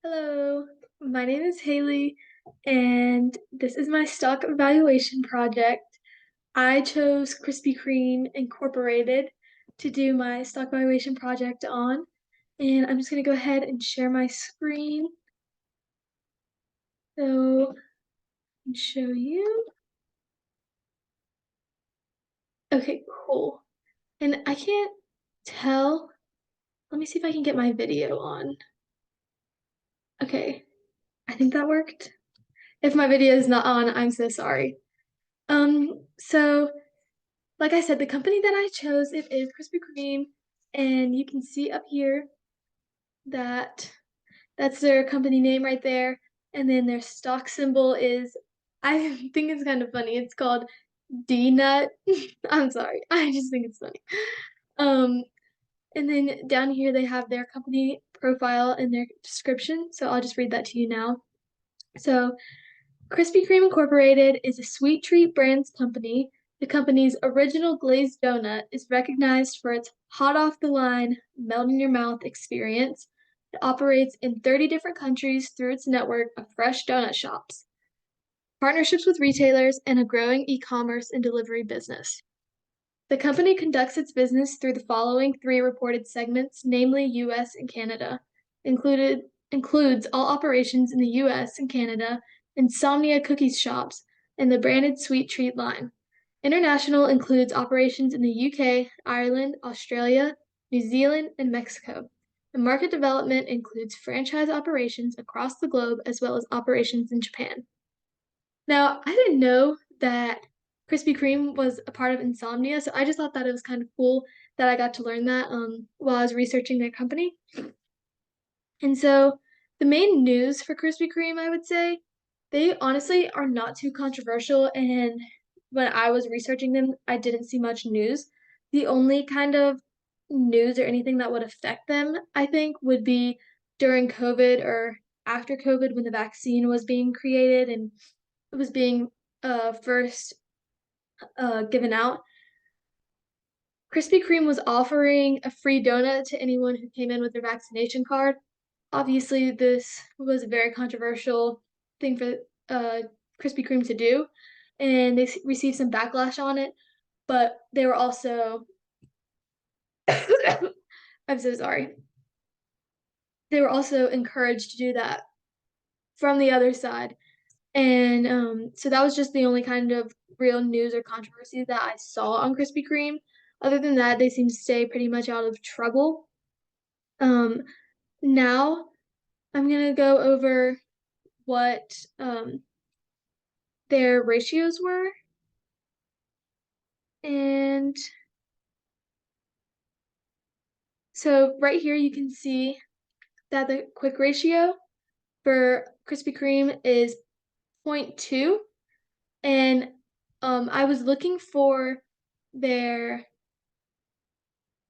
Hello, my name is Haley, and this is my stock evaluation project. I chose Krispy Kreme Incorporated to do my stock evaluation project on, and I'm just going to go ahead and share my screen so I can show you. Okay, cool. And I can't tell. Let me see if I can get my video on. Okay, I think that worked. If my video is not on, I'm so sorry. So like I said, the company that I chose, it is Krispy Kreme, and you can see up here that that's their company name right there, and then their stock symbol is, I think it's kind of funny. It's called D Nut. I'm sorry, I just think it's funny. Um, and then down here they have their company profile and their description, so I'll just read that to you now. So Krispy Kreme Incorporated is a sweet treat brands company. The company's original glazed donut is recognized for its hot off the line, melt in your mouth experience. It operates in 30 different countries through its network of fresh donut shops, partnerships with retailers, and a growing e-commerce and delivery business. The company conducts its business through the following three reported segments, namely US and Canada. Includes all operations in the US and Canada, Insomnia Cookies shops, and the branded sweet treat line. International includes operations in the UK, Ireland, Australia, New Zealand, and Mexico. And market development includes franchise operations across the globe as well as operations in Japan. Now, I didn't know that Krispy Kreme was a part of Insomnia, so I just thought that it was kind of cool that I got to learn that while I was researching their company. And so the main news for Krispy Kreme, I would say, they honestly are not too controversial. And when I was researching them, I didn't see much news. The only kind of news or anything that would affect them, I think, would be during COVID or after COVID when the vaccine was being created and it was being first given out. Krispy Kreme was offering a free donut to anyone who came in with their vaccination card. Obviously, this was a very controversial thing for Krispy Kreme to do, and they received some backlash on it. But they were also, I'm so sorry. They were also encouraged to do that from the other side. And so that was just the only kind of real news or controversy that I saw on Krispy Kreme. Other than that, they seem to stay pretty much out of trouble. Um, Now I'm gonna go over what their ratios were. And so right here you can see that the quick ratio for Krispy Kreme is 0.2. And I was looking for their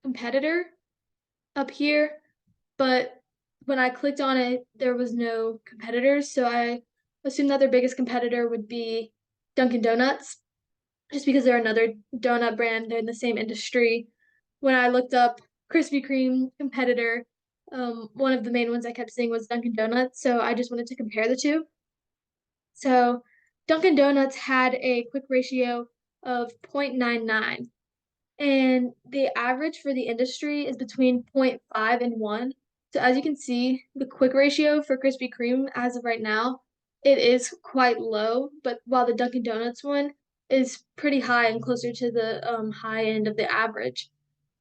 competitor up here, but when I clicked on it, there was no competitors. So I assumed that their biggest competitor would be Dunkin' Donuts, just because they're another donut brand. They're in the same industry. When I looked up Krispy Kreme competitor, one of the main ones I kept seeing was Dunkin' Donuts. So I just wanted to compare the two. So Dunkin' Donuts had a quick ratio of 0.99, and the average for the industry is between 0.5 and 1. So as you can see, the quick ratio for Krispy Kreme as of right now, it is quite low, but while the Dunkin' Donuts one is pretty high and closer to the high end of the average.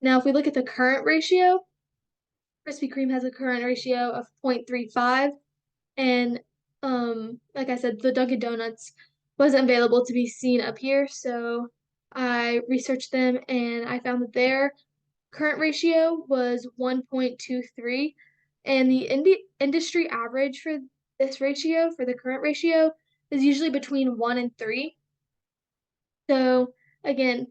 Now, if we look at the current ratio, Krispy Kreme has a current ratio of 0.35, and like I said, the Dunkin' Donuts wasn't available to be seen up here, so I researched them and I found that their current ratio was 1.23, and the industry average for this ratio, for the current ratio, is usually between 1 and 3. So again,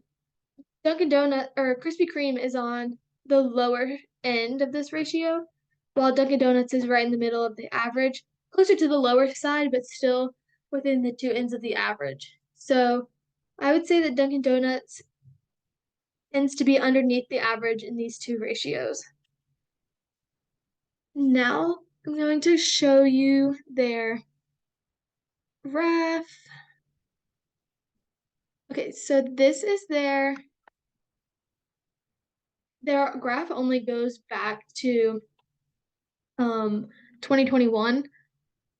Dunkin' Donut or Krispy Kreme is on the lower end of this ratio, while Dunkin' Donuts is right in the middle of the average, closer to the lower side, but still within the two ends of the average. So I would say that Dunkin' Donuts tends to be underneath the average in these two ratios. Now I'm going to show you their graph. Okay, so this is their graph only goes back to 2021,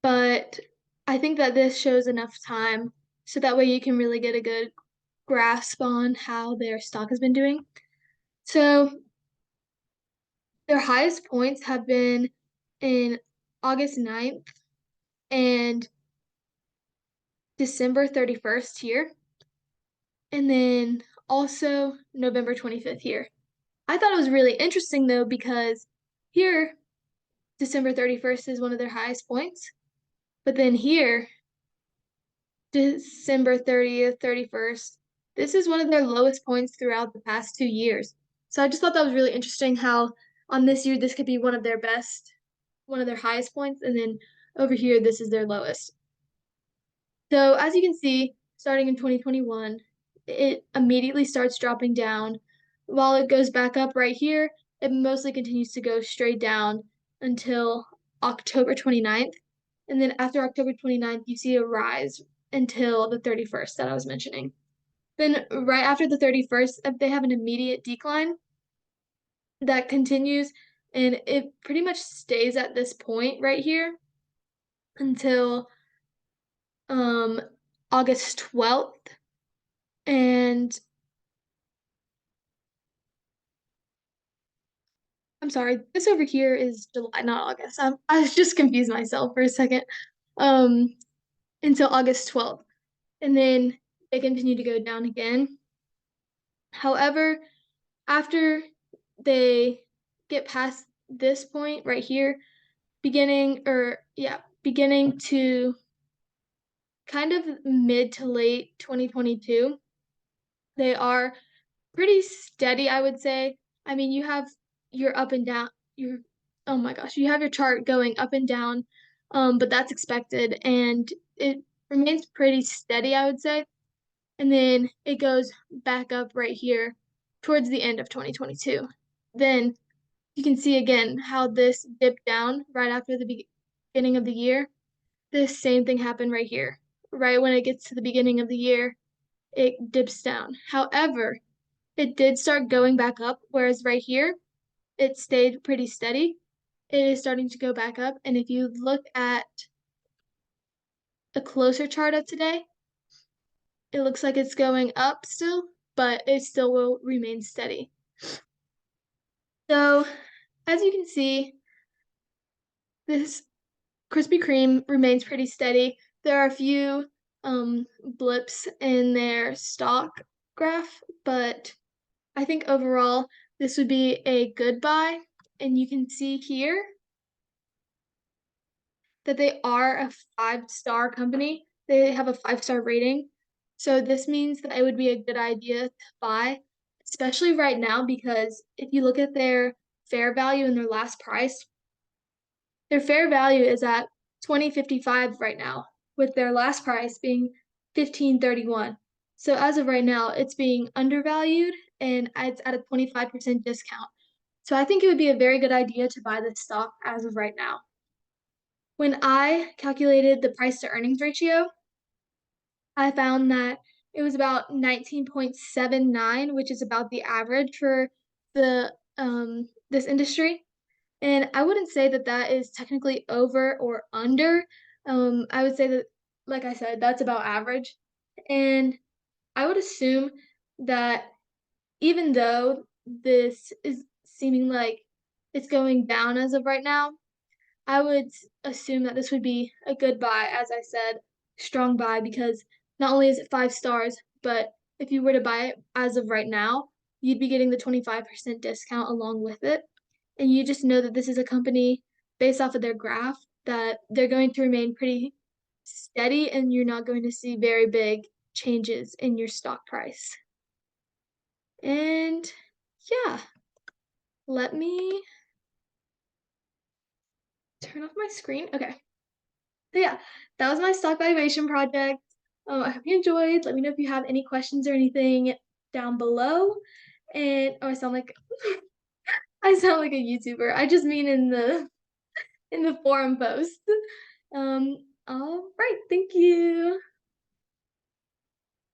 but I think that this shows enough time so that way you can really get a good grasp on how their stock has been doing. So their highest points have been in August 9th and December 31st here, and then also November 25th here. I thought it was really interesting though because here December 31st is one of their highest points, but then here December 30th, 31st, this is one of their lowest points throughout the past 2 years. So I just thought that was really interesting how on this year this could be one of their best, one of their highest points, and then over here this is their lowest. So as you can see, starting in 2021, it immediately starts dropping down. While it goes back up right here, it mostly continues to go straight down until October 29th. And then after October 29th, you see a rise until the 31st that I was mentioning. Then right after the 31st, they have an immediate decline that continues, and it pretty much stays at this point right here until um August 12th. And I'm sorry, this over here is July, not August. I was just confused myself for a second. Um, until August 12th. And then they continue to go down again. However, after they get past this point right here, beginning to kind of mid to late 2022, they are pretty steady, I would say. I mean, you have your up and down, your oh my gosh, you have your chart going up and down, but that's expected, and it remains pretty steady, I would say. And then it goes back up right here towards the end of 2022. Then you can see again how this dipped down right after the beginning of the year. This same thing happened right here. Right when it gets to the beginning of the year, it dips down. However, it did start going back up, whereas right here, it stayed pretty steady. It is starting to go back up. And if you look at a closer chart of today, it looks like it's going up still, but it still will remain steady. So as you can see, this Krispy Kreme remains pretty steady. There are a few blips in their stock graph, but I think overall this would be a good buy. And you can see here that they are a 5-star company. They have a 5-star rating. So this means that it would be a good idea to buy, especially right now, because if you look at their fair value and their last price, their fair value is at 20.55 right now, with their last price being 15.31. So as of right now, it's being undervalued and it's at a 25% discount. So I think it would be a very good idea to buy this stock as of right now. When I calculated the price to earnings ratio, I found that it was about 19.79, which is about the average for the this industry. And I wouldn't say that that is technically over or under. I would say that, like I said, that's about average. And I would assume that even though this is seeming like it's going down as of right now, I would assume that this would be a good buy, as I said, strong buy, because not only is it 5 stars, but if you were to buy it as of right now, you'd be getting the 25% discount along with it. And you just know that this is a company based off of their graph that they're going to remain pretty steady and you're not going to see very big changes in your stock price. And yeah, let me turn off my screen. Okay. So yeah, that was my stock valuation project. I hope you enjoyed. Let me know if you have any questions or anything down below. And oh, I sound like I sound like a YouTuber. I just mean in the in the forum post. All right, thank you.